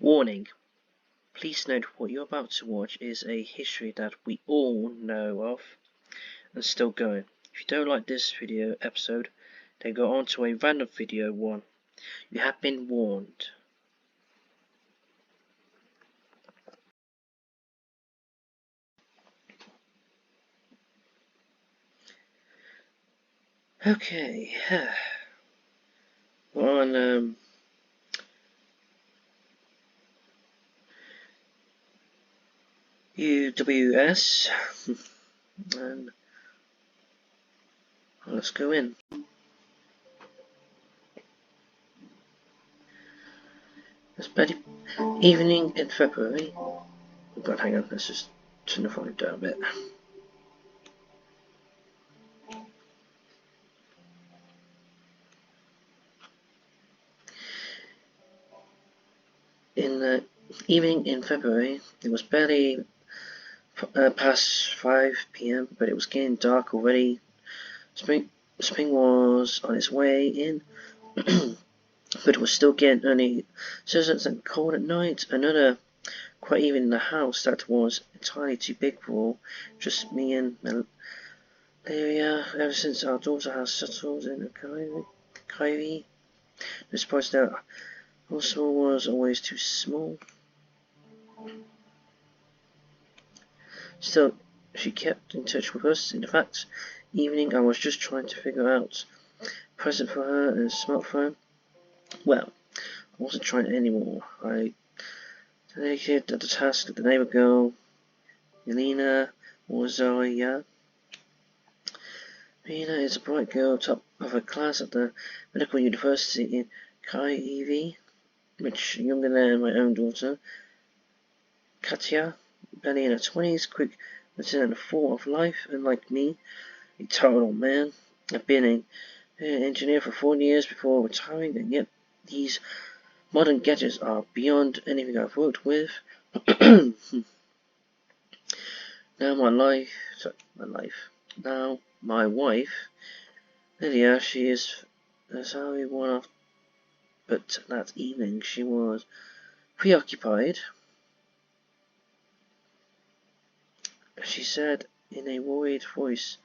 Warning: please note what you're about to watch is a history that we all know of and still going. If you don't like this video episode, then go on to a random video one. You have been warned. Okay, we're on U.W.S. and let's go in. It's about evening in February. Oh God, hang on, let's just turn the volume down a bit. In the evening in February, it was barely past 5 p.m., but it was getting dark already. Spring was on its way in, but it was still getting early seasons and cold at night. Another quiet evening in the house that was entirely too big for just me and Malaria. Ever since our daughter has settled in Kyrie, despite that our small was always too small. Still, she kept in touch with us. In fact, evening I was just trying to figure out a present for her and a smartphone. Well, I wasn't trying anymore. I dedicated the task to the neighbor girl, Yelena Morzaya. Yelena is a bright girl, top of her class at the medical university in Kyiv, much younger than my own daughter, Katya. Barely in her 20s, quick witted and full of life, and like me, a tired old man. I've been an engineer for 4 years before retiring, and yet these modern gadgets are beyond anything I've worked with. Now my wife, Lydia, she is a sorry one off, but that evening she was preoccupied. She said in a worried voice,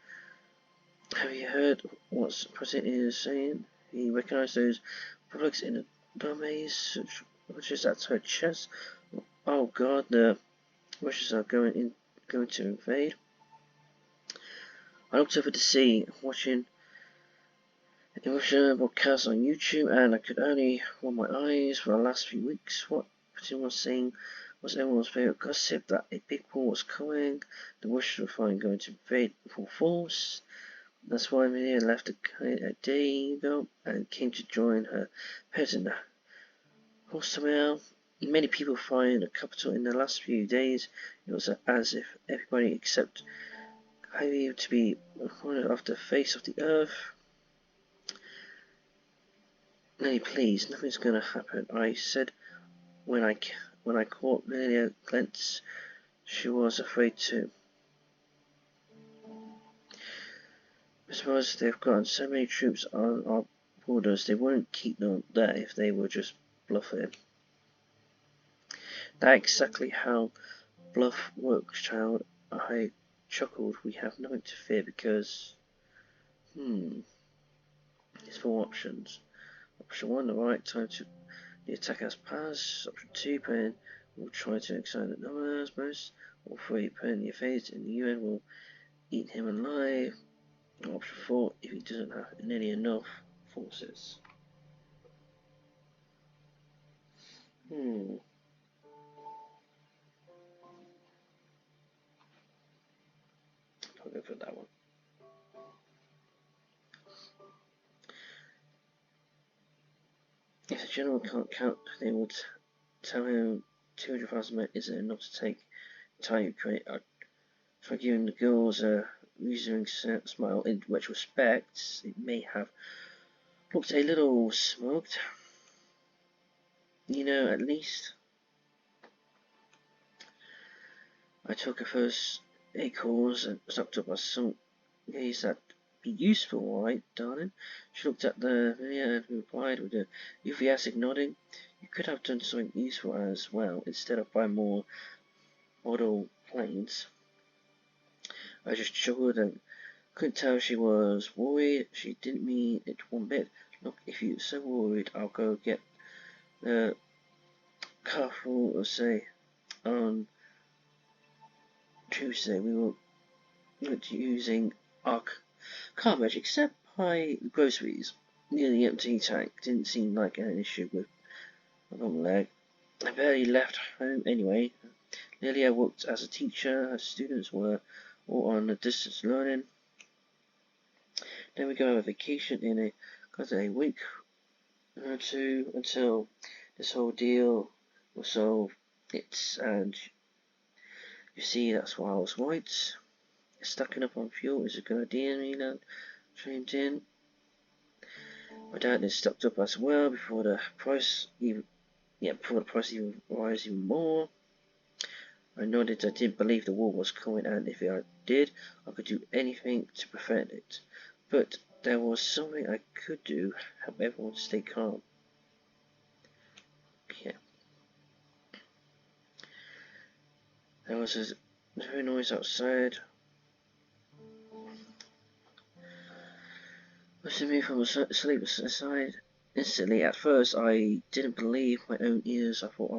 "Have you heard what President is saying? He recognized those products in the dummies, which is at her chest. Oh God, the Russians are going to invade." I looked over to see, watching a Russian broadcast on YouTube, and I could only roll my eyes for the last few weeks. What Putin was saying was everyone's favorite gossip, that a big war was coming, the Russians were finally going to invade full force. That's why Amelia left a day ago and came to join her parents in the hostel. Many people find the capital in the last few days. It was as if everybody except Kyrie to be recorded off the face of the earth. Lily, please, nothing's gonna happen, I said when I caught Amelia glance. She was afraid too. I suppose they've got so many troops on our borders, they wouldn't keep them there if they were just bluffing. That's exactly how bluff works, child. I chuckled. We have nothing to fear because... There's 4 options. Option 1, the right time to the attack has passed. Option 2, Putin will try to excite the numbers most. Or 3, Putin your face and the UN will eat him alive. Option 4, if he doesn't have nearly enough forces. I'll go for that one. If the general can't count, they would tell him 200,000 men isn't enough to take entire Ukraine. I'd try giving the girls a reassuring smile. In retrospect, it may have looked a little smoked. You know, at least I took a first 8 calls and stopped up my some days that be useful, alright, darling. She looked at the mirror and replied with a enthusiastic nodding. You could have done something useful as well, instead of buying more model planes. I just chuckled and couldn't tell she was worried. She didn't mean it one bit. Look, if you're so worried, I'll go get the car full of say on Tuesday. We were using our car magic, except by the groceries. Near the empty tank didn't seem like an issue with a long leg. I barely left home anyway. Nearly I worked as a teacher. Her students were all on a distance learning. Then we go on a vacation in a week or two until this whole deal was solved. And you see, that's why I was right. Stacking up on fuel is a good idea, chimed in. My dad is stocked up as well before the price even rise even more. I nodded. I didn't believe the war was coming, and if I did, I could do anything to prevent it. But there was something I could do, help everyone stay calm. Yeah. There was a very noise outside. Lifted me from a sleepless aside. Instantly, at first, I didn't believe my own ears. I thought I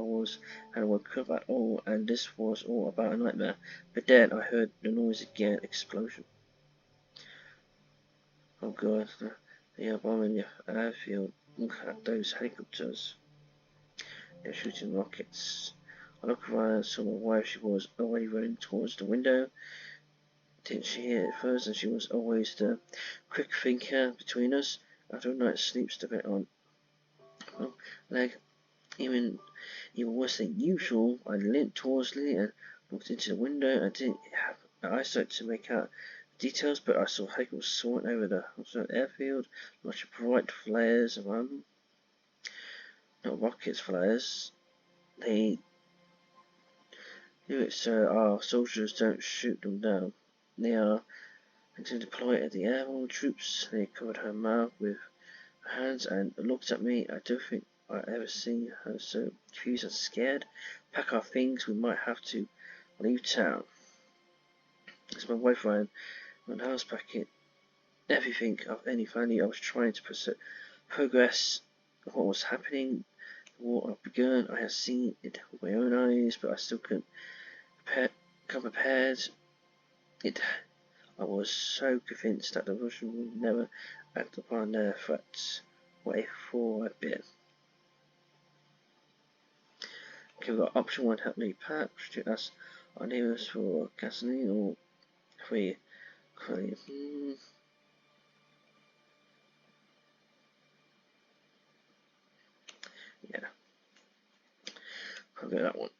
hadn't woke up at all, and this was all about a nightmare. But then I heard the noise again, explosion. Oh God, the bomb in the airfield. Look at those helicopters. They're shooting rockets. I looked around and saw my wife. She was already running towards the window. Didn't she hear it first? And she was always the quick thinker between us. After a night's sleep, stuck it on leg, even worse than usual. I limped towards Lily and looked into the window. I didn't have the eyesight to make out the details, but I saw helicopters soaring over the airfield, lots of bright flares around them. Not rockets, flares. They do it so our soldiers don't shoot them down. They are to deploy at the airborne troops. They covered her mouth with her hands and looked at me. I don't think I ever seen her so confused and scared. Pack our things, we might have to leave town. As my wife ran around the house packing everything of any value, I was trying to progress what was happening. The war had begun. I had seen it with my own eyes, but I still couldn't come prepared. I was so convinced that the Russians would never act upon their threats. What a fool I'd been. Okay, we've got option 1, help me pack. Should ask our neighbours for gasoline or free. Yeah. I'll go that one.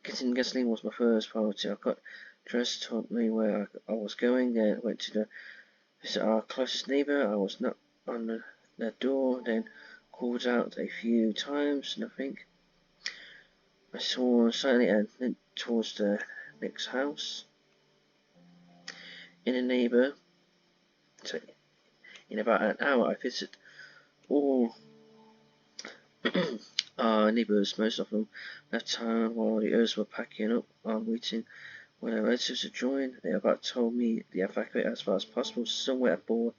Getting gasoline was my first priority. I got dressed, told me where I was going, then went to visit our closest neighbour. I was knocked on the door, then called out a few times, nothing. I saw silently and went towards the next house. In about an hour, I visited all our neighbours. Most of them left town while the others were packing up. I'm waiting for their relatives to join. They about told me to evacuate as far as possible, somewhere aboard,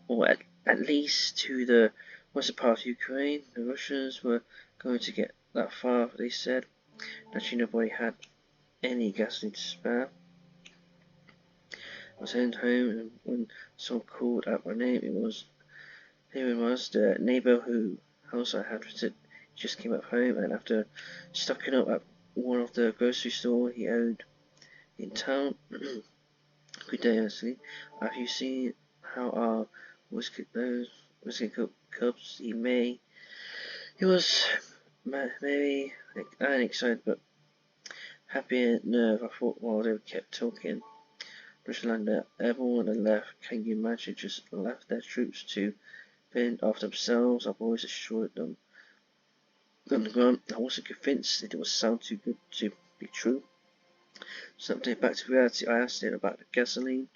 or at least to the western part of Ukraine. The Russians were going to get that far, they said. Naturally, nobody had any gasoline to spare. I was heading home, and when someone called out my name, here it was, the neighbour whose house I had visited. Just came up home, and after stocking up at one of the grocery stores he owned in town. Good day, Ashley. Have you seen how our whiskey cups? He was merry and excited, but happy and nerve. I thought while they kept talking. Russian landed airborne and left. Can you imagine? Just left their troops to fend off themselves. Our boys assured them on the ground. I wasn't convinced that it would sound too good to be true. Some update back to reality, I asked him about the gasoline.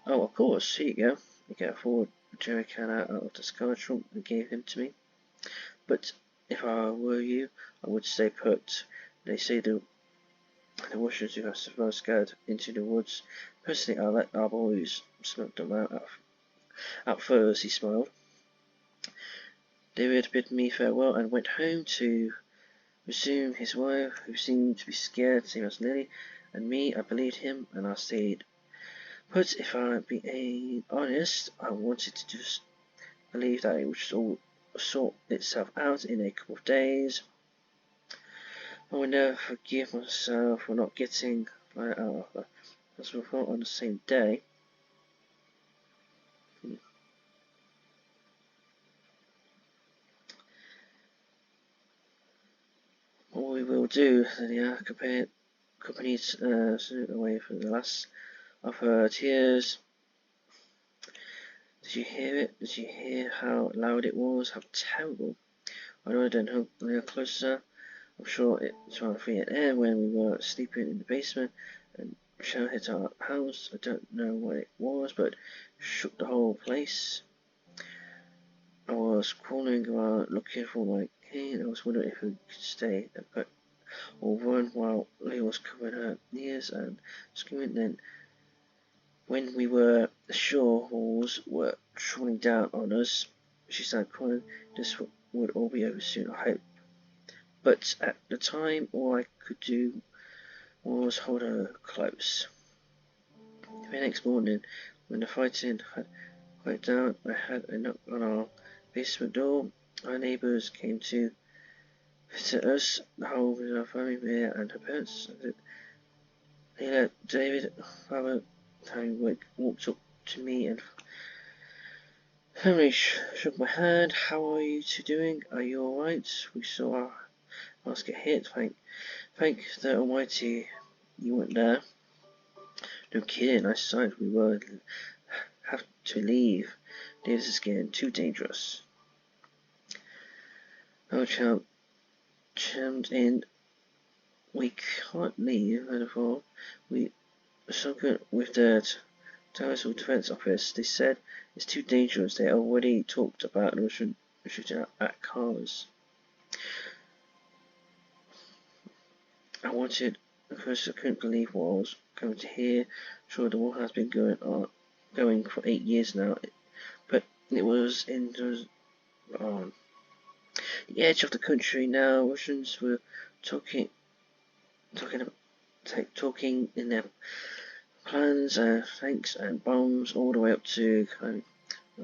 Oh, of course, here you go. He got a full jerry can out of the car trunk and gave him to me. But if I were you, I would stay put. They say the washers who have supposed scattered into the woods. Personally, I let our boys smoke them out first, he smiled. David bid me farewell and went home to resume his wife, who seemed to be scared, same as Lily, and me. I believed him, and I stayed. But if I'm being honest, I wanted to just believe that it would just all sort itself out in a couple of days. I will never forgive myself for not getting right out of the hospital on the same day. What we will do, Lydia accompanied Sue away from the last of her tears. Did you hear it? Did you hear how loud it was? How terrible. I know I didn't hug a little closer. I'm sure it was around 3 a.m. when we were sleeping in the basement and shell hit our house. I don't know what it was, but shook the whole place. I was crawling around looking for my key, and I was wondering if we could stay or run while Lee was covering her ears and screaming. Then, when we were ashore, walls were falling down on us. She started crying. This would all be over soon, I hope. But at the time, all I could do was hold her close. The next morning, when the fighting had quieted down, I had a knock on our basement door. Our neighbours came to visit us, the whole with our family, Mia and her parents. They let David, father, having walked up to me and family shook my hand. How are you two doing? Are you alright? We saw our house get hit. Thank the Almighty you weren't there. No kidding, I decided we would have to leave. This is getting too dangerous. Oh, chimed in. We can't leave, therefore we spoken with the Territorial Defence Office. They said it's too dangerous. They already talked about shooting at cars. I wanted, because I couldn't believe what I was going to hear. Sure, the war has been going for 8 years now, but it was on the edge of the country now. Russians were talking in their plans, tanks and bombs, all the way up to. I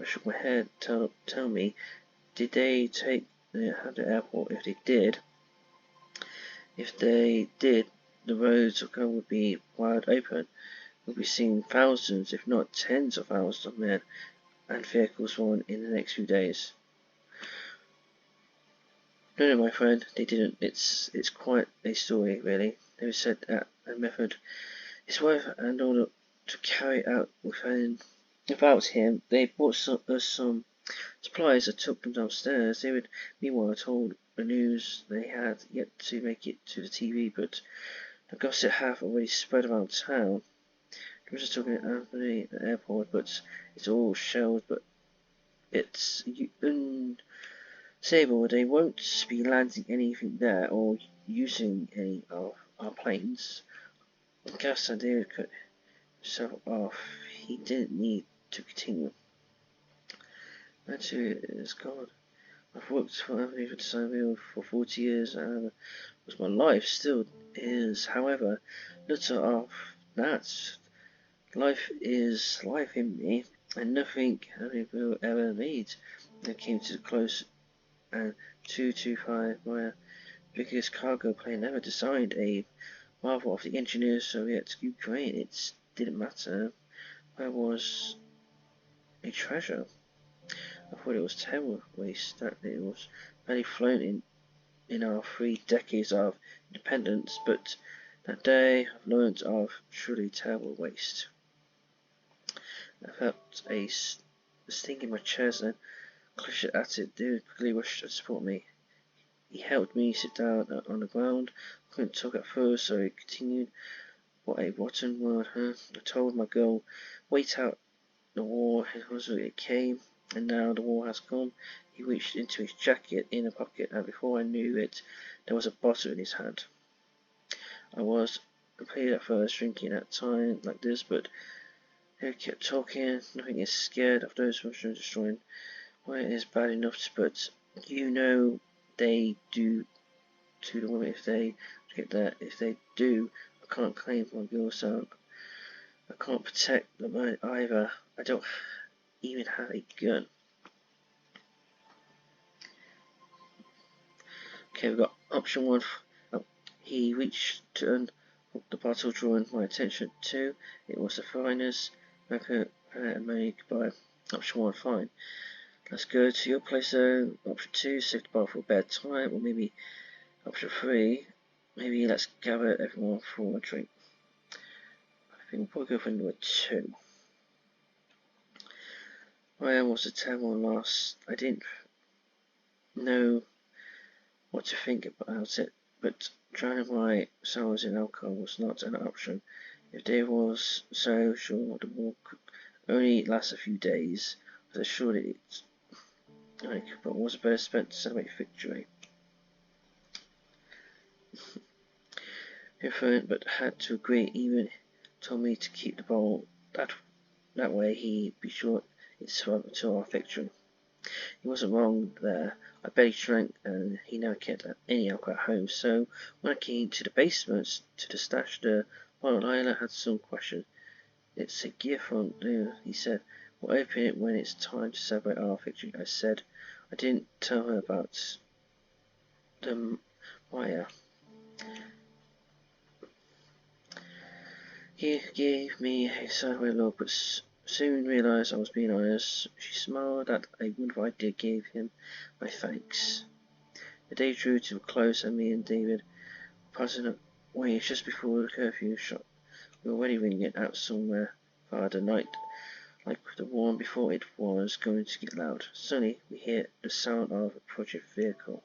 shook my head. Tell me, did they have the airport? If they did, the roads would be wide open. We'll be seeing thousands, if not tens of thousands of men and vehicles on in the next few days. No, my friend, they didn't. It's quite a story, really. They said that a method his wife and all to carry out without him. They brought us some supplies and took them downstairs. David, meanwhile, told the news they had yet to make it to the TV, but the gossip had already spread around town. They were just talking at Anthony at the airport, but it's all shelled, but it's unstable. They won't be landing anything there or using any of our planes. Gus and David cut himself off. He didn't need to continue. That too is gone. I've worked for Anthony for Design for 40 years and it was my life, still is. However, little of that. Life is life in me, and nothing Anthony will ever need. They came to the close, and 225, my biggest cargo plane ever designed, a marvel of the engineers, Soviet Ukraine. It didn't matter. I was a treasure. I thought it was terrible waste that it was barely flown in our 3 decades of independence, but that day I've learned of truly terrible waste. I felt a sting in my chest and clutched at it. David quickly rushed to support me. He helped me sit down on the ground, couldn't talk at first, so he continued. What a rotten world, huh? I told my girl, wait out the war, it came, and now the war has come. He reached into his jacket in a pocket, and before I knew it, there was a bottle in his hand. I was afraid at first, drinking at time like this, but he kept talking. Nothing is scared of those emotions destroying. Well, it is bad enough, but you know they do to the woman if they get that. If they do, I can't claim my girl, so I can't protect them either. I don't even have a gun. Okay, we've got option one. Oh, he reached to unhook the bottle, drawing my attention to. It was the finest record made by option one. Fine. Let's go to your place though. Option two, save the bottle for bedtime, or maybe option three, maybe let's gather everyone for a drink. I think we'll probably go for number two. I was a terrible loss. I didn't know what to think about it, but drowning my sorrows in alcohol was not an option. If Dave was so sure the war could only last a few days, I was assured it but was better spent to celebrate victory. Different, but had to agree. Even told me to keep the ball that way he'd be sure it's to our victory. He wasn't wrong there. I barely drank, and he never kept any alcohol at home. So when I came to the basement to the stash, the bottle Lila had some question. It's a gift from you, he said. We'll open it when it's time to celebrate our victory. I said. I didn't tell her about the Maya. He gave me a sideways look, but soon realised I was being honest. She smiled at a wonderful idea, gave him my thanks. The day drew to a close, and me and David were passing away just before the curfew shot. We were already ringing out somewhere far the night, like the one before it was going to get loud. Suddenly, we hear the sound of a approaching vehicle.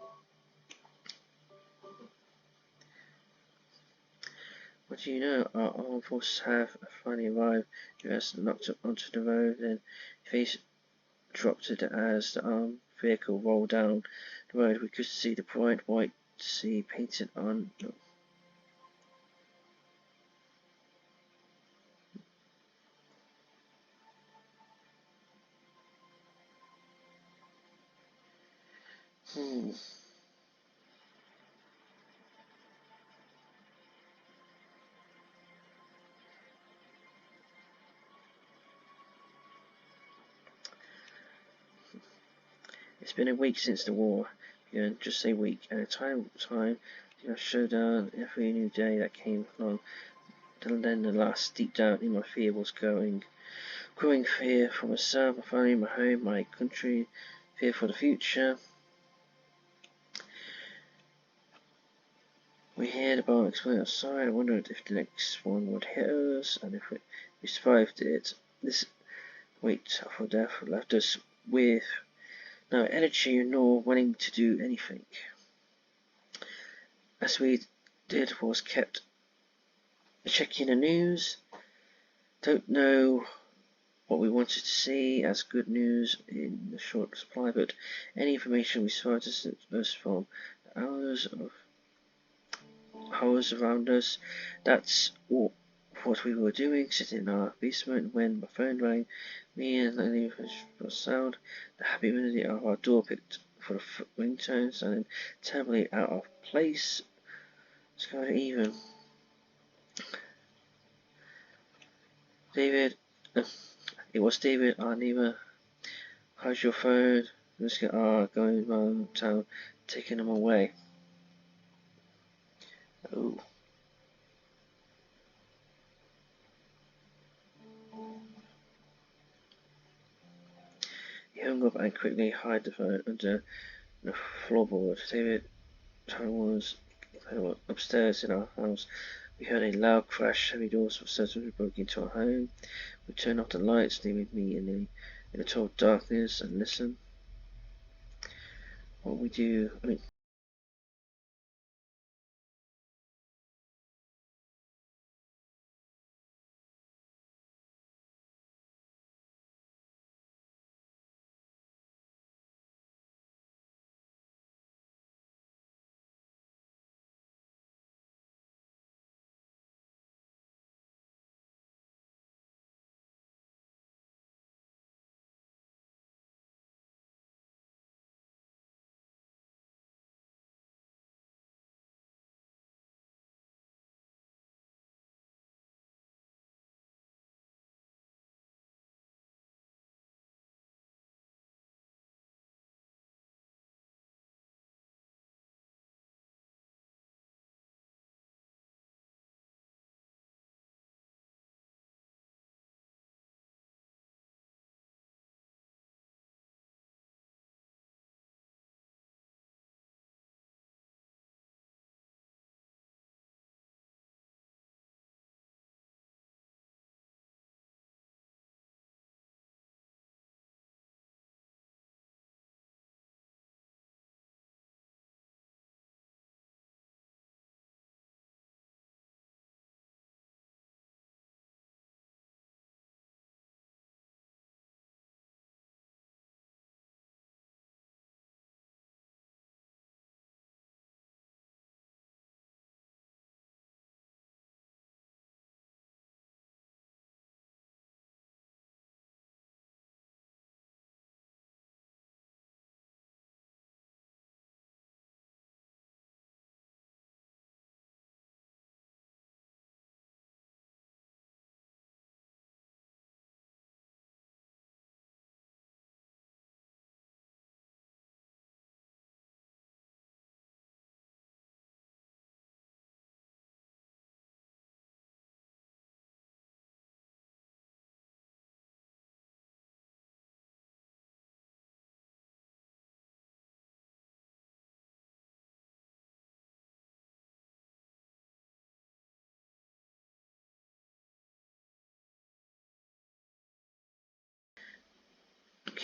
What do you know? Our armed forces have finally arrived. U.S. knocked onto the road, then his face dropped as the armed vehicle rolled down the road. We could see the bright white sea painted on the It's been a week since the war began, just a week, and time showdown every new day that came along. Then the last, deep down in my fear was growing fear for myself, my family, my home, my country, fear for the future. We heard the bomb explode outside. I wondered if the next one would hit us, and if we survived it. This wait for death left us with no energy nor willing to do anything. As we did was kept checking the news. Don't know what we wanted to see as good news in the short supply, but any information we saw distanced us from the hours around us. That's what we were doing, sitting in our basement when my phone rang. Me and Lenny was sound. The happy melody of our door picked for the ringtone, sounding terribly out of place. It's going even. David, it was David, our neighbour. How's your phone? Let's get going round town, taking them away. Oh. He hung up and quickly hid the phone under the floorboard. David was upstairs in our house. We heard a loud crash. Heavy doors were certainly broke into our home. We turned off the lights, leaving me in the total darkness, and listened. What we do,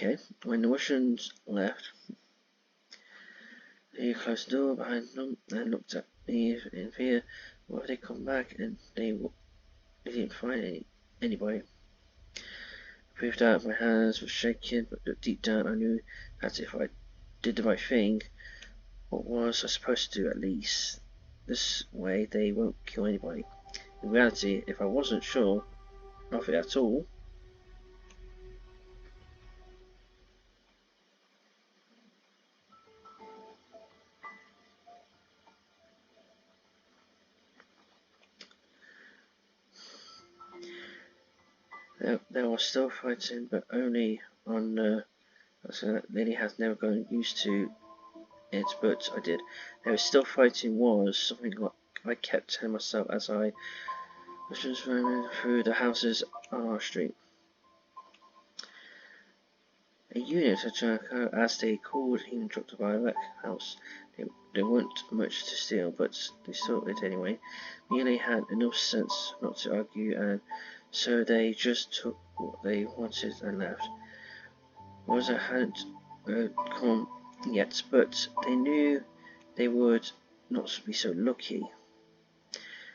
Okay, when the Russians left, they closed the door behind them and looked at me in fear. What if they come back and they didn't find anybody? I breathed out, my hands were shaking, but deep down I knew that if I did the right thing, what was I supposed to do at least? This way they won't kill anybody. In reality, if I wasn't sure of it at all, they were still fighting, but only on so Lily has never gotten used to it, but I did. They were still fighting was something like I kept telling myself as I was just roaming through the houses on our street. A unit had Jericho, as they called him, dropped by a wreck house. There weren't much to steal, but they stole it anyway. Nearly had enough sense not to argue, and so they just took what they wanted and left. Rosa hadn't come yet, but they knew they would not be so lucky.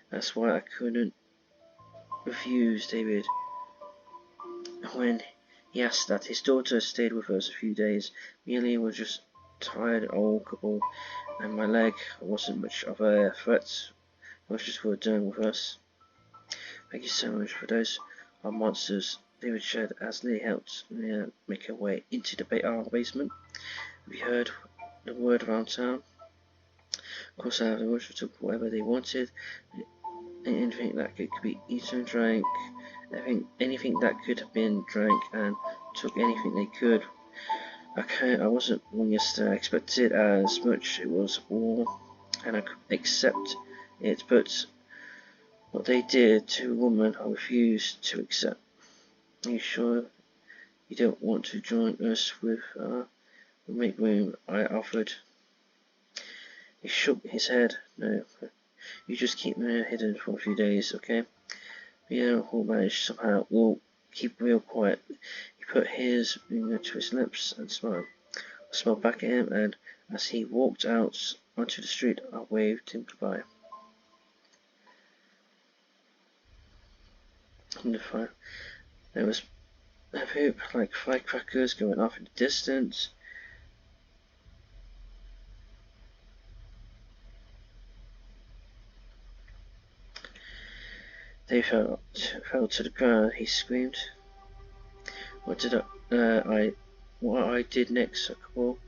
That's why I couldn't refuse David when he asked that his daughter stayed with us a few days. Merely was just tired old couple, and my leg wasn't much of a threat. Rushes were done with us. Thank you so much for those are monsters, David said as Lee helped me make her way into our basement. Have you heard the word around town? Of course, the Russians took whatever they wanted, anything that could be eaten, drank, anything that could have been drank, and took anything they could. I wasn't born yesterday. I expected as much. It was war, and I could accept it, but what they did to a woman, I refused to accept. Are you sure you don't want to join us with make room? I offered. He shook his head. No, you just keep me hidden for a few days, okay? We'll manage somehow. We'll keep real quiet. He put his finger to his lips and smiled. I smiled back at him, and as he walked out onto the street, I waved him goodbye. In the fire, there was a hoop like firecrackers going off in the distance. They fell to the ground. He screamed. What I did next, a couple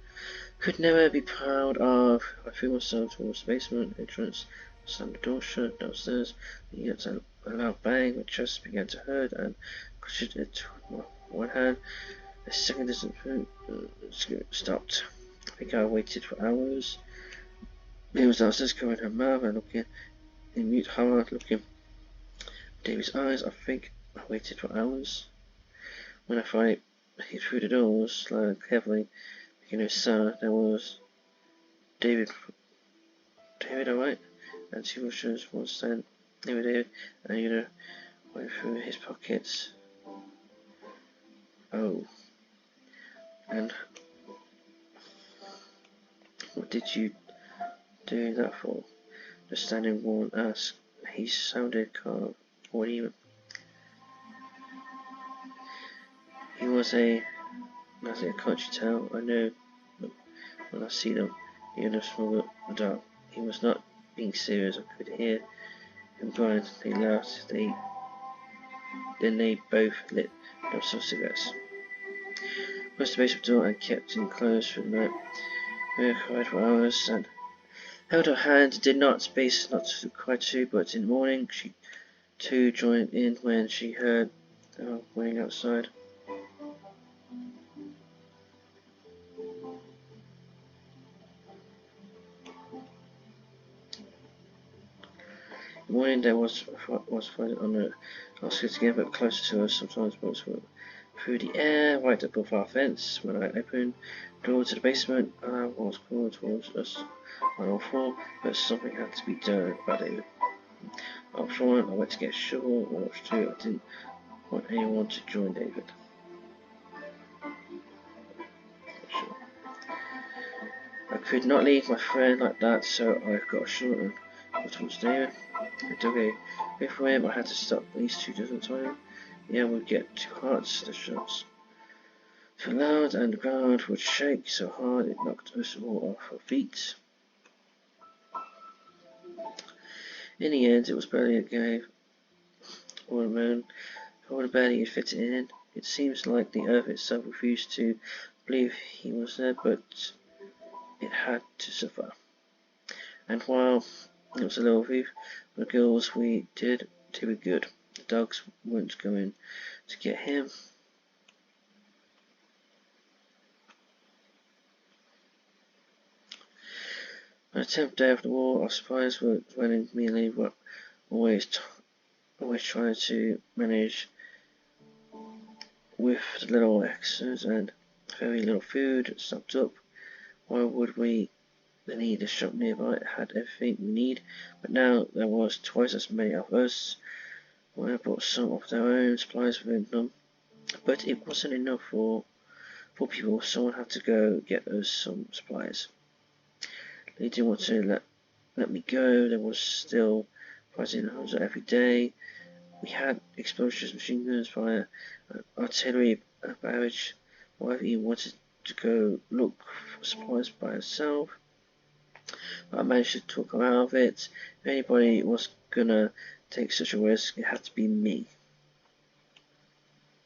could never be proud of. I threw myself towards the basement entrance, slammed the door shut downstairs, and yet a loud bang. My chest began to hurt, and clutched it with one hand. A second distant stopped. I think I waited for hours. He was downstairs covering her mouth and looking in mute horror, looking David's eyes. I think I waited for hours. When I finally hit through the doors, slowly carefully, making no sound, there was David, alright? And two Russians, one stand, David, and the other went through his pockets. Oh. And what did you do that for? The standing woman asked. He sounded calm, or even. He was can't you tell? I know when I see them. The other smiled the dark. He was not being serious. I could hear him grind. They laughed. Then they both lit themselves cigarettes. Closed the basement door and kept it closed for the night. We cried for hours and held her hand. Did not to cry too, but in the morning she too joined in when she heard waiting outside. In the morning there was fighting on the outskirts again, but closer to us. Sometimes boats were through the air, right above our fence. When I opened the door to the basement, I was called towards us on all four, but something had to be done about it. After one, I went to get a shovel, and after two, I didn't want anyone to join David. I could not leave my friend like that, so I got short and got towards David. I dug a bit for him. I had to stop at least 2 dozen times. Yeah, we'd get too hard. The shots too loud, and the ground would shake so hard it knocked us all off our feet. In the end, it was barely a cave or a moon. I would have barely fit in. It seems like the earth itself refused to believe he was there, but it had to suffer. And while it was a little thief, the girls we did were good. The dogs weren't going to get him. On the 10th day of the war, our spies were running merely, but always trying to manage with the little extras and very little food stocked up. Why would we? The need a shop nearby had everything we need, but now there was twice as many of us. We brought some of their own supplies with them, but it wasn't enough for 4 people. Someone had to go get us some supplies. They didn't want to let me go. There was still fighting every day. We had explosives, machine guns, fire, artillery, barrage. Whatever he wanted to go look for supplies by herself. But I managed to talk her out of it. If anybody was gonna take such a risk, it had to be me.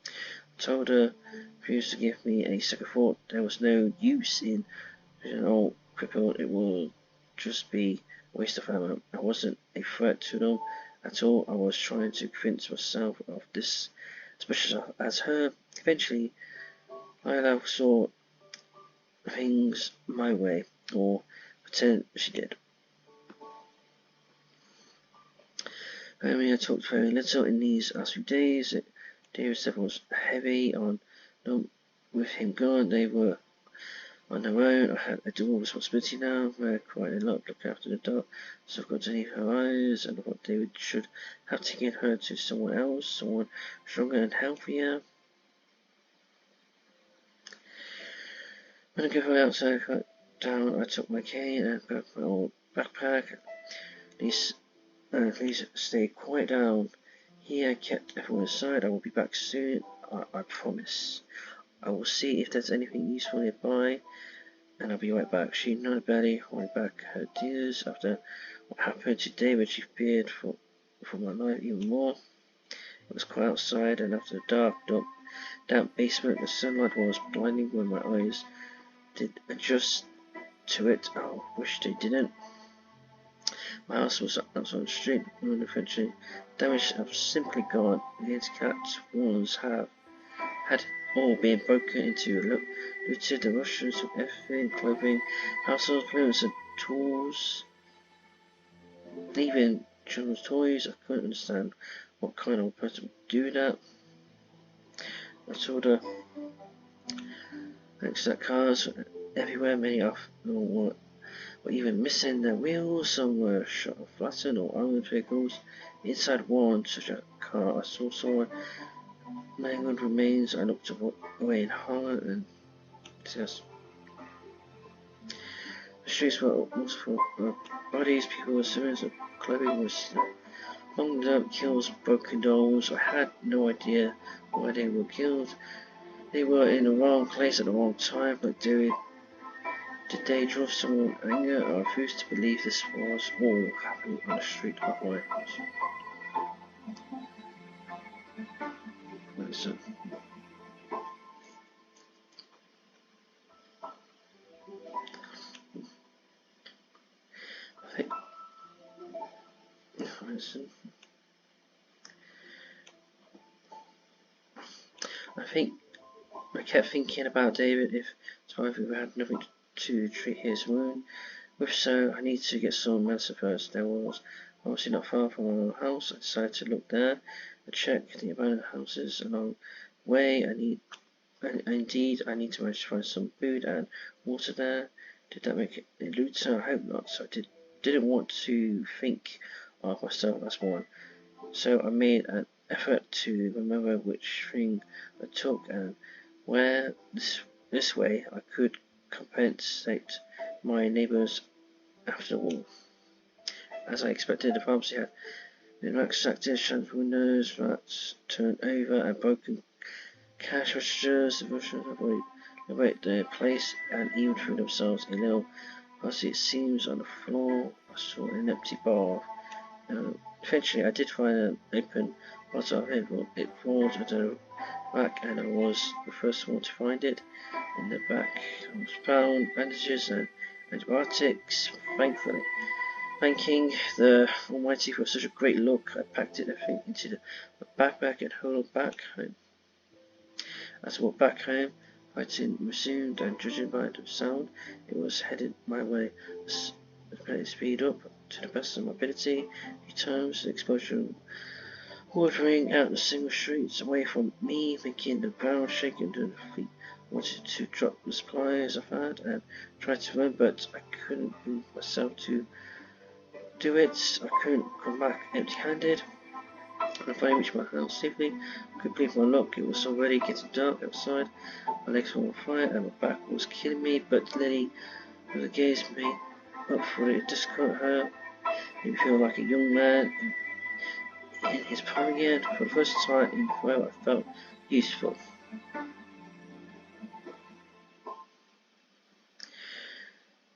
I told her, refused to give me any second thought. There was no use in an old cripple. It would just be a waste of ammo. I wasn't a threat to them at all. I was trying to convince myself of this as much as her. Eventually, I saw things my way, or pretend she did. I talked very little in these last few days. David's stuff was heavy on them. With him gone, they were on their own. I had a dual responsibility now. We're quite a lot. Look after the dog, so I've got to leave her eyes, and what David should have taken her to someone else, someone stronger and healthier. When I got her outside, I got down. I took my cane and grabbed my old backpack. Please stay quiet down here. Kept everyone inside. I will be back soon. I promise. I will see if there's anything useful nearby, and I'll be right back. She nodded badly, holding back her tears. After what happened to David, she feared for my life even more. It was quiet outside, and after the dark, damp basement, the sunlight was blinding when my eyes did adjust to it. I wish they didn't. My house was outside the street, and eventually damage have simply gone. The handicapped walls had all been broken into, looted. The Russians took everything: clothing, household implements, and tools, even children's toys. I couldn't understand what kind of person would do that. I told her, thanks to that, cars everywhere. Many of them were even missing their wheels. Some were shot or flattened, or armored vehicles. Inside one such a car, I saw someone mangled remains. I looked away in horror and disgust. The streets were also full of bodies. People were servants of clothing was among them. Kills, broken dolls. I had no idea why they were killed. They were in the wrong place at the wrong time. But did they draw someone anger? I refuse to believe this was all happening on the street of my house. Listen. I kept thinking about David. If we had nothing to treat his wound with, so I need to get some medicine first. There was obviously not far from our house. I decided to look there and check the abandoned houses along the way. Indeed, I need to manage to find some food and water there. Did that make it a looter? I hope not. So I didn't want to think of myself as one. So I made an effort to remember which thing I took and where. This way I could compensate my neighbours after all. As I expected, the pharmacy had been ransacked, shattered windows, rats turned over, and broken cash registers. The Russians avoided the place and even threw themselves a little past it seems on the floor. I saw an empty bar. Eventually, I did find an open bottle of it. It rolled at the back, and I was the first one to find it. In the back, I was found bandages and antibiotics. Thankfully, thanking the Almighty for such a great look, I packed everything into the backpack and hurled back home. As I walked back home, fighting resumed, and judging by the sound, it was headed my way. I speed up to the best of my ability. A few times, the explosion watering out the single streets away from me, making the ground shake under the feet. I wanted to drop the supplies I've had and try to run, but I couldn't bring myself to do it. I couldn't come back empty-handed. When I finally reached my house safely, I could believe my luck. It was already getting dark outside. My legs were on fire and my back was killing me, but Lily gazed me up for it. Discount her. Made me feel like a young man in his prime again. For the first time in forever, I felt useful.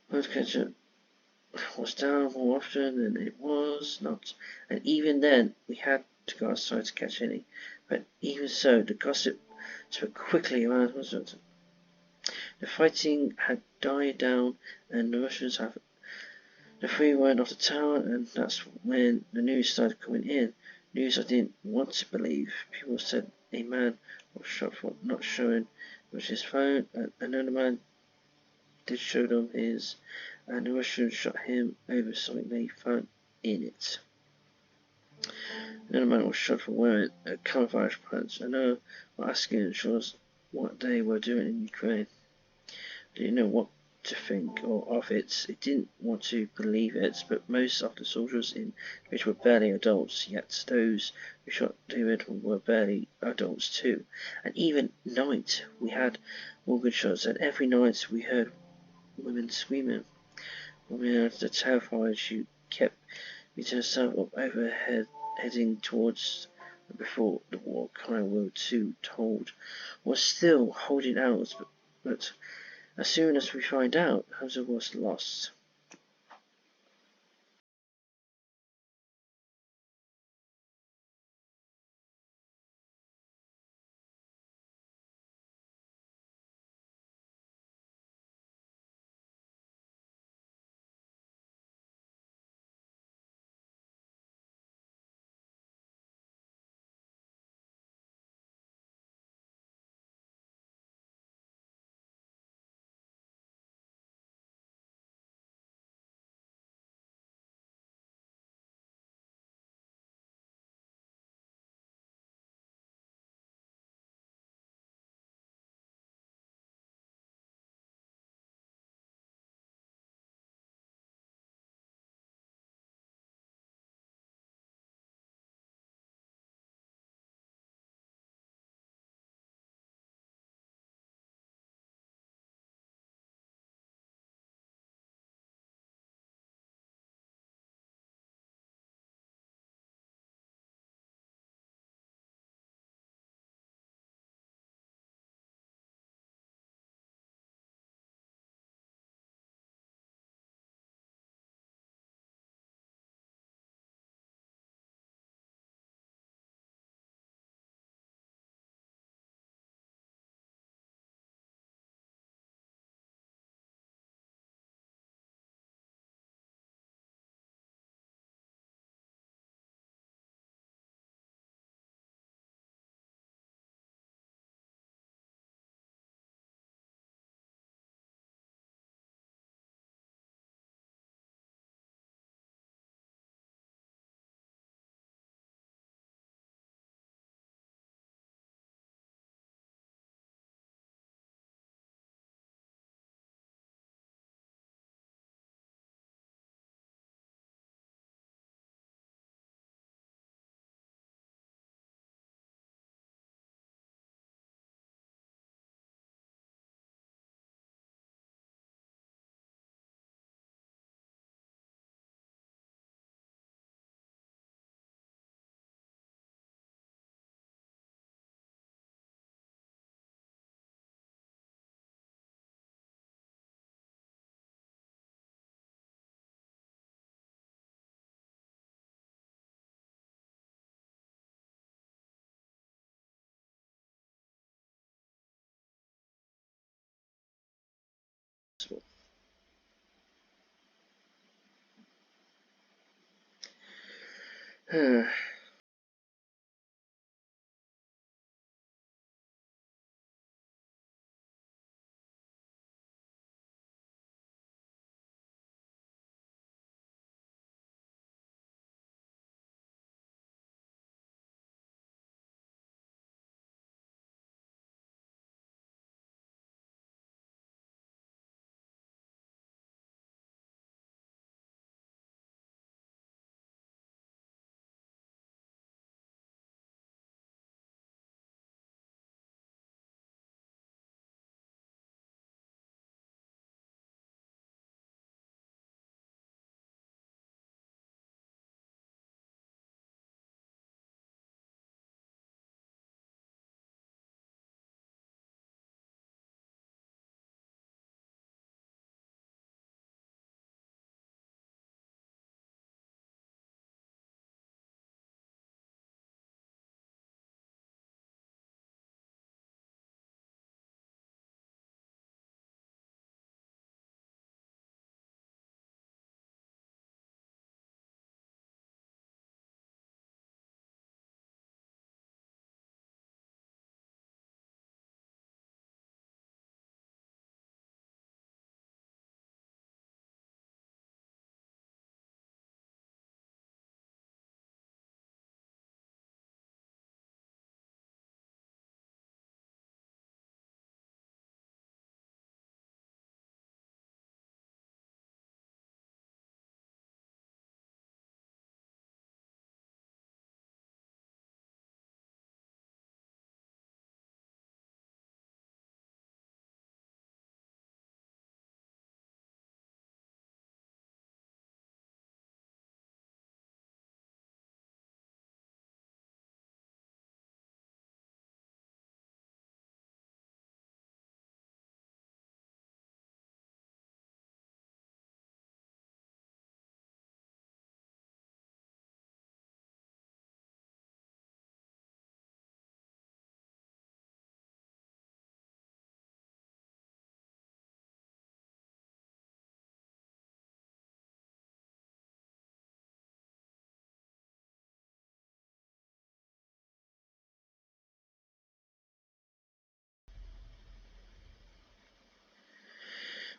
Blood catcher was down more often than it was not, and even then we had to go outside to catch any. But even so, the gossip spread quickly around Horizontal. The fighting had died down, and the Russians have the three went off the tower, and that's when the news started coming in. News I didn't want to believe. People said a man was shot for not showing his phone, and another man did show them his, and the Russians shot him over something they found in it. Another man was shot for wearing a camouflage pants. Another were asking insurers what they were doing in Ukraine. They didn't know what to think or of it. They didn't want to believe it, but most of the soldiers in which were barely adults, yet those who shot David were barely adults too. And even night we had more gunshots, and every night we heard women screaming. Women out the terrified, she kept meeting herself up overhead, heading towards before the war cry were too told, was still holding out, but as soon as we find out, Hamza was lost.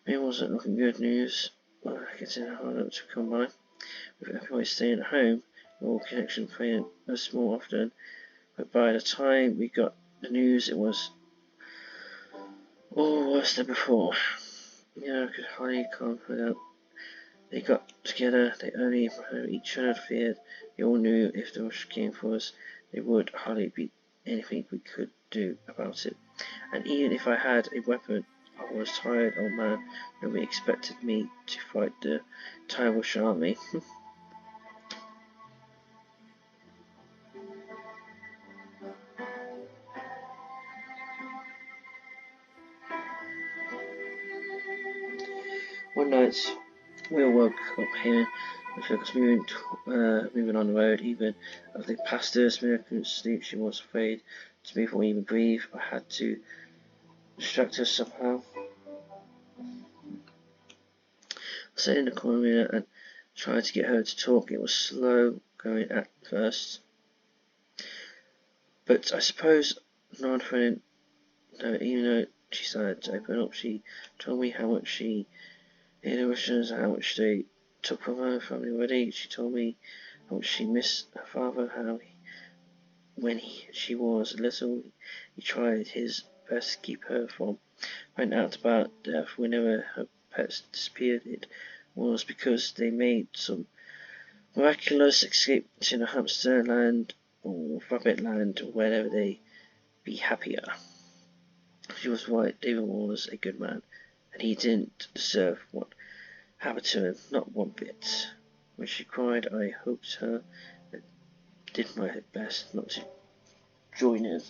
It wasn't looking good news, considering how it to come by. With everybody staying at home, all connection playing us more often. But by the time we got the news, it was all worse than before. I could hardly confident. They got together, they only each other feared. They all knew if the rush came for us, there would hardly be anything we could do about it. And even if I had a weapon, I was tired old man. Nobody expected me to fight the Tyrus army. One night, we all woke up hearing the vehicles moving on the road. Even as they passed us, Mira couldn't sleep. She was afraid to move or even breathe. I had to distract her somehow. I sat in the corner and tried to get her to talk. It was slow going at first, but I suppose no one friend, even though she started to open up, she told me how much she hated the Russians, how much they took from her family already. She told me how much she missed her father, how she was little, he tried his best to keep her from finding out about death whenever her pets disappeared. It was because they made some miraculous escape to the hamster land or rabbit land, or wherever they be happier. She was right, David was a good man, and he didn't deserve what happened to him, not one bit. When she cried, I hoped her, and did my best not to join in.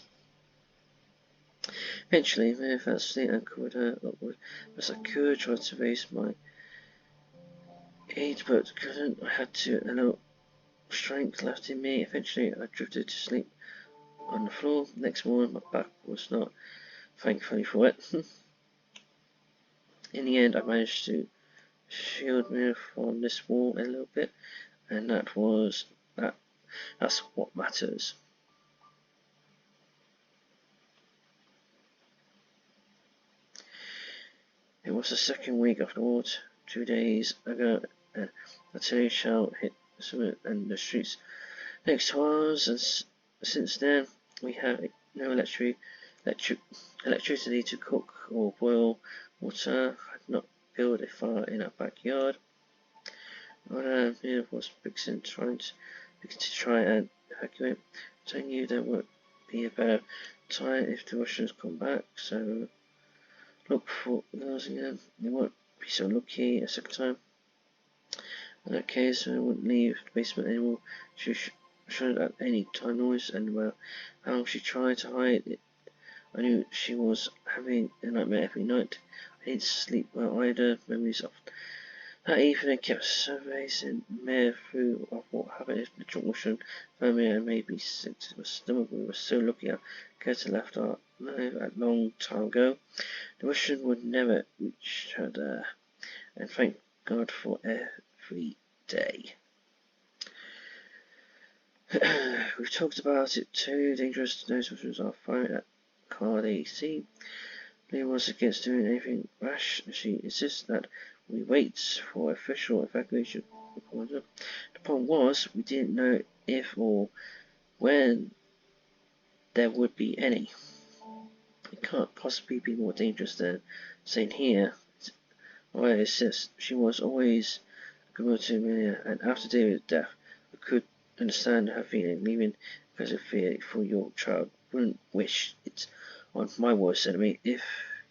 Eventually, I fell asleep and covered her upward as I could, tried to raise my aid, but couldn't. I had to allow strength left in me. Eventually, I drifted to sleep on the floor. Next morning, my back was not thankfully for it. In the end, I managed to shield me from this wall a little bit, and that's what matters. It was the second week afterwards. 2 days ago, an artillery shell hit Summit and the streets next to us, and since then we have no electricity to cook or boil water. Had not built a fire in our backyard. Another was fixing to try and evacuate. Telling you there would be a better time if the Russians come back, so look for those again. They won't be so lucky a second time. In that case, I wouldn't leave the basement anymore. She shouldn't at any time noise, and well, how long she tried to hide it. I knew she was having a nightmare every night. I didn't sleep well either. Memories of that evening kept surfacing mere through of what happened if the drunk Russian found me and made me sick to my stomach. We were so lucky our Gerda left our life a long time ago. The Russian would never reach her there, and thank God for every day. We've talked about it too. Dangerous to those Russians are firing at car they see. Lee was against doing anything rash. She insists that we wait for official evacuation. The point was, we didn't know if or when there would be any. It can't possibly be more dangerous than staying here. I insist. She was always a good to me, and after David's death, I could understand her feeling, leaving because of fear for your child. Wouldn't wish it on my worst enemy. If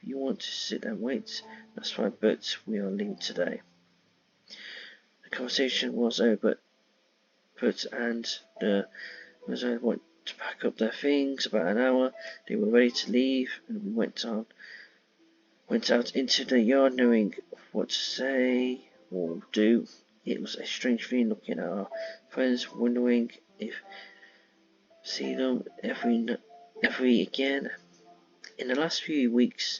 you want to sit and wait, that's fine, but we are leaving today. The conversation was over, and the Mazars wanted to pack up their things. About an hour, they were ready to leave, and we went out into the yard, knowing what to say or do. It was a strange feeling looking at our friends, wondering if see them every again. In the last few weeks,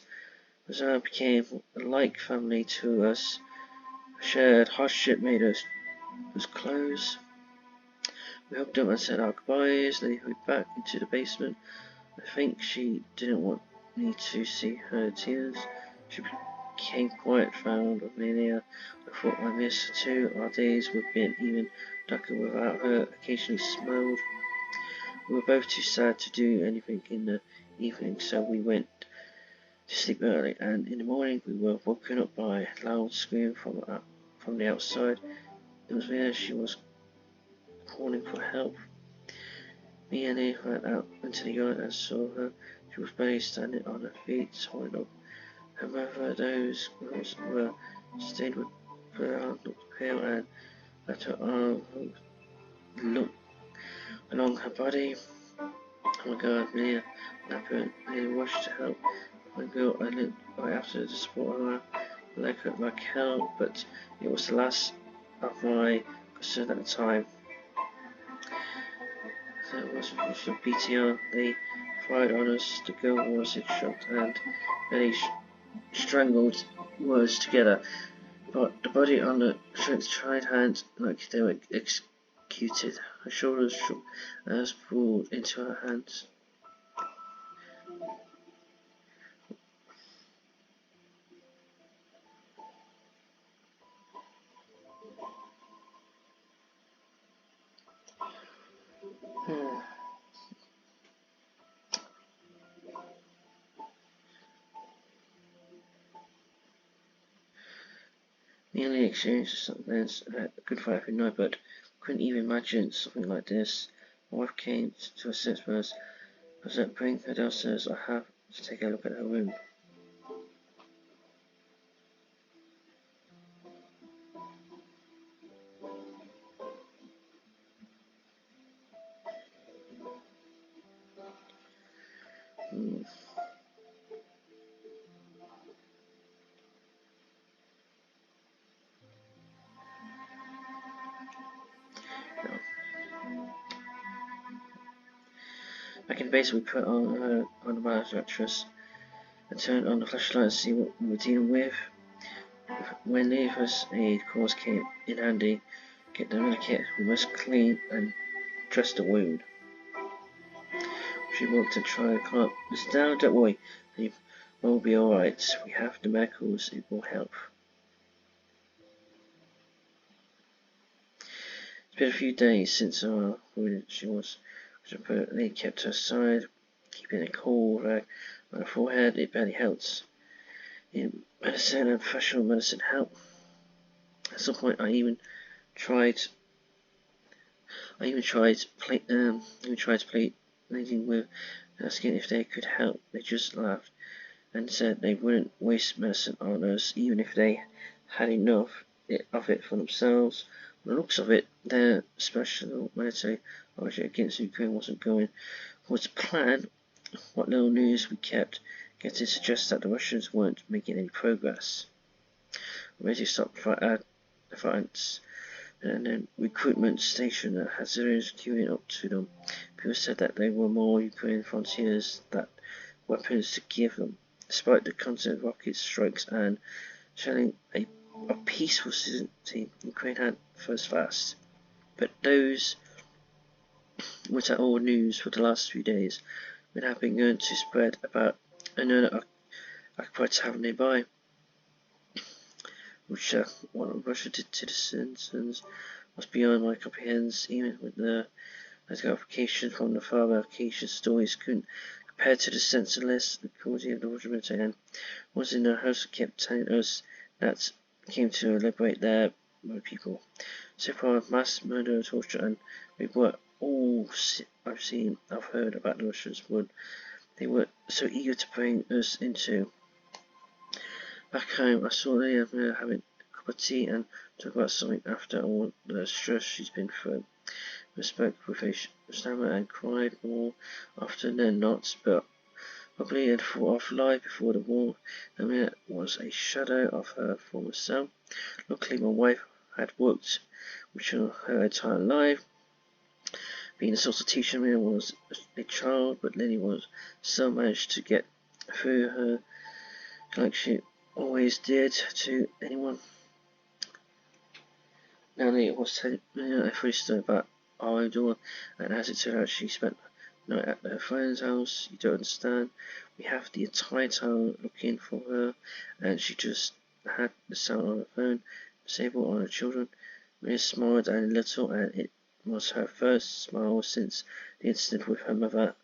Mazars became like family to us. Shared hardship made us close. We hugged them and said our goodbyes. They hurried back into the basement. I think she didn't want me to see her tears. She became quiet, frowned on Amelia. I thought I missed her too. Our days would have been even darker without her. Occasionally smiled. We were both too sad to do anything in the evening, so we went to sleep early, and in the morning we were woken up by a loud scream from the outside. It was Mia. She was calling for help. Me and Lee ran out into the yard and saw her. She was barely standing on her feet, holding up her mother. Those girls were stained with blood, looked pale, and left her arm looked along her body. Oh my God, Mia! What happened? Lee rushed to help. My girl, I looked right after to support her. Like hell, but it was the last of my concern at the time. That was for BTR. They fired on us. The girl was in shock and many strangled words together, but the body on the tried hands like they were executed. Her shoulders shook as pulled into her hands. Nearly experienced something a good fight every night, but couldn't even imagine something like this. My wife came to her senses first. I said, bring her downstairs. I have to take a look at her room. I can basically put on the mattress and turn on the flashlight and see what we were dealing with. When the first aid calls came in handy, get the medikit, we must clean and dress the wound. She walked and tried to climb up. Mr. Down, don't worry, it will be alright. We have the medicals, it will help. It's been a few days since our wounded she was. They kept her side, keeping a cold rag on her forehead. It barely helped. In medicine and professional medicine help. At some point, I even tried to play anything with asking if they could help. They just laughed and said they wouldn't waste medicine on us, even if they had enough of it for themselves. From the looks of it, their special military operation against Ukraine wasn't going towards the plan. What little news we kept getting suggests that the Russians weren't making any progress. We ready to stop fights, and then recruitment station that had Syrians queuing up to them. People said that there were more Ukrainian frontiers that weapons to give them. Despite the constant rocket strikes and shelling, a peaceful city Ukraine had first fast. But those weren't all news for the last few days. It had begun to spread about another occupied town nearby, which what Russia did to the citizens was beyond my comprehension. Even with the notification from the far location stories couldn't compare to the senseless cruelty of the Russian military, and was in the house kept telling us that came to liberate their people. So far, mass murder, torture, and rape were all I've heard about the Russians. They were so eager to bring us into. Back home, I saw Leah having a cup of tea and talk about something after all the stress she's been through. Respect with a stammer and cried more often than not, but probably had thought of life before the war. Leah was a shadow of her former self. Luckily, my wife had worked which her entire life. Being a social teacher, Leah was a child, but Lily was still managed to get through her like she always did to anyone. Nanny was telling me a funny story about our daughter, and as it turned out, she spent the night at her friend's house. You don't understand. We have the entire town looking for her, and she just had the sound on her phone, disabled on her children. Maria smiled a little, and it was her first smile since the incident with her mother.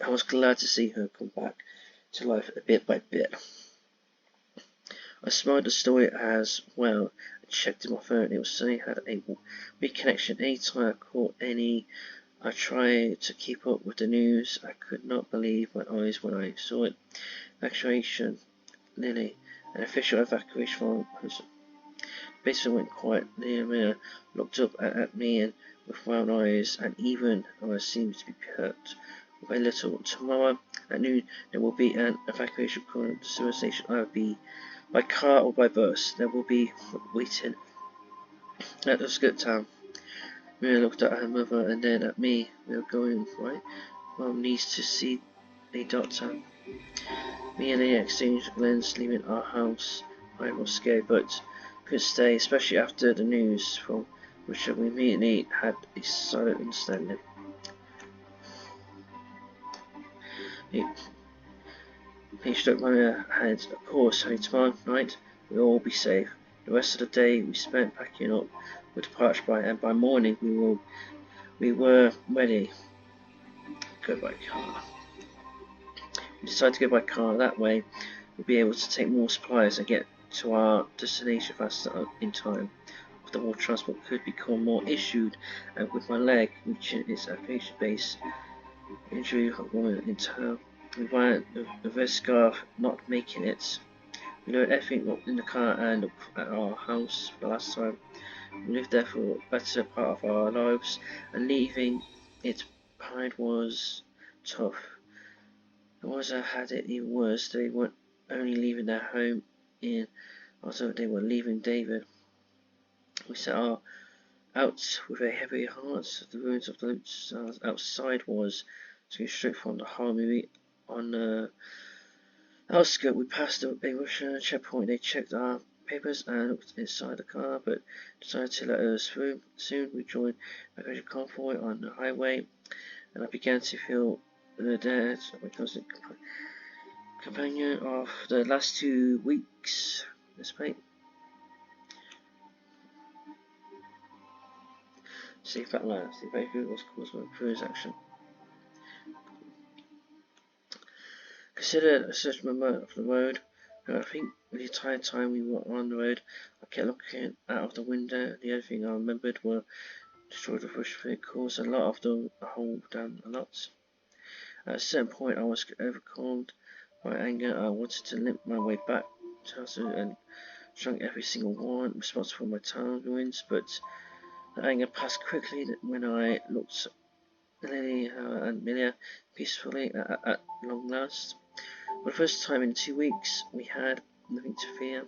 I was glad to see her come back to life bit by bit. I smiled the story as well and checked in my phone. It was saying I had a weak connection. Anytime I caught any, I tried to keep up with the news. I could not believe my eyes when I saw it. Evacuation, Lily, an official evacuation from the basement went quiet. Leah looked up at me and with round eyes, and even I seemed to be hurt. With a little tomorrow at noon, there will be an evacuation call to the sewer station. I will be by car or by bus. There will be waiting at the skirt town. Maria looked at her mother and then at me. We are going, right? Mom needs to see a doctor. Me and Leah exchanged glances, leaving our house. I was scared, but could stay, especially after the news from which we immediately had a solid understanding. He stroked my head. Of course, honey, tomorrow night we'll all be safe. The rest of the day we spent packing up with departure and by morning we were ready. Go by car. We decided to go by car. That way we'll be able to take more supplies and get to our destination faster in time. The water transport could become more issued, and with my leg reaching its application base, injury a woman in town. We ran the red scarf, not making it. We loaded everything up in the car and up at our house for the last time. We lived there for a better part of our lives, and leaving it behind was tough. The ones that had it even worse, they weren't only leaving their home in, also they were leaving David. We set out with a heavy heart. The ruins of the outside was to go straight from the horror movie on outskirts, we passed a Russian checkpoint. They checked our papers and looked inside the car, but decided to let us through. Soon we joined a gradual convoy on the highway, and I began to feel the death of my constant companion of the last 2 weeks. Despite safe at last, the vehicle was caused by cruise action. Considered a search moment of the road, and I think the entire time we were on the road, I kept looking out of the window. The only thing I remembered were destroyed bush vehicles, a lot of them a whole damn lot. At a certain point, I was overcome by anger. I wanted to limp my way back to the house and shrunk every single one responsible for my town ruins, but the anger passed quickly when I looked at Lily and Amelia peacefully at long last. For the first time in 2 weeks, we had nothing to fear.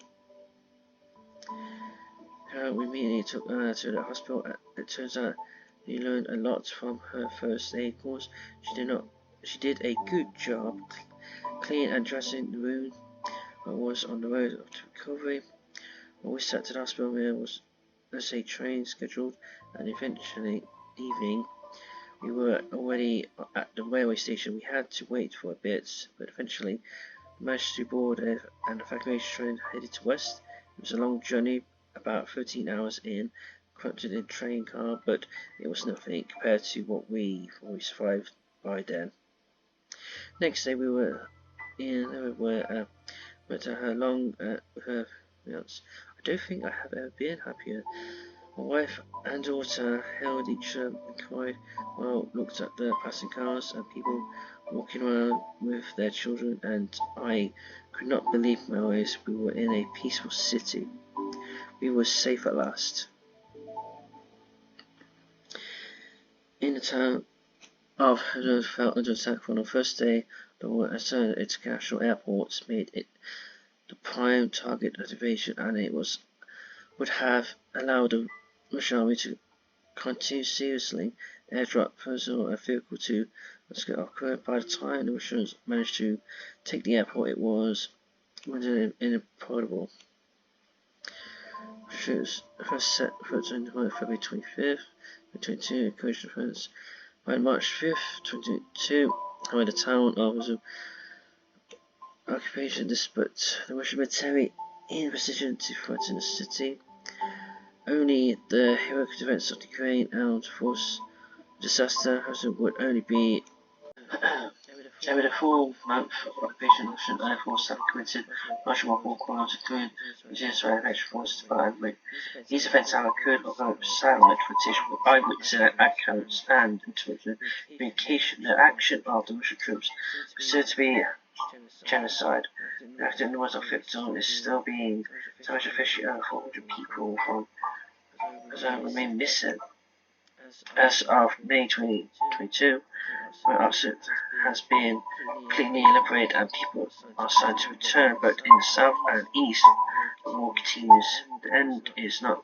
We immediately took her to the hospital. It turns out she learned a lot from her first aid course. She did a good job cleaning and dressing the wound. I was on the road to recovery. When we sat to the hospital, there was a train scheduled, and eventually evening. We were already at the railway station. We had to wait for a bit, but eventually managed to board an evacuation train headed to west. It was a long journey, about 13 hours in, cramped in a train car, but it was nothing compared to what we survived by then. Next day we were went to her long her fiance. I don't think I have ever been happier. My wife and daughter held each other and cried while looked at the passing cars and people walking around with their children, and I could not believe my eyes. We were in a peaceful city. We were safe at last. In the town of Huddersfield fell under attack on the first day. The war at its international airports made it the prime target of invasion, and it would have allowed the Russian army to continuously airdrop personnel and vehicle to occur. By the time the Russians managed to take the airport, it was rendered inoperative. Troops first set foot on February 25th, 2022, encouraged defense. By March 5th, 2022, however, the town of occupation despite the Russian military in a position to threaten the city. Only the heroic defense of the Ukraine Armed Force disaster would only be over the 4-month occupation. The Russian Air Force have committed Russian war crimes, including resistance by extra forces to outbreak. These events have occurred although silent footage with eyewitness accounts and intelligence communication. The action of the Russian troops considered to be genocide. The active numbers of victims is still being established. Officially, over 400 people from remain missing. As of May 2022, the offset has been completely liberated and people are starting to return, but in the south and east, the war continues. The end is not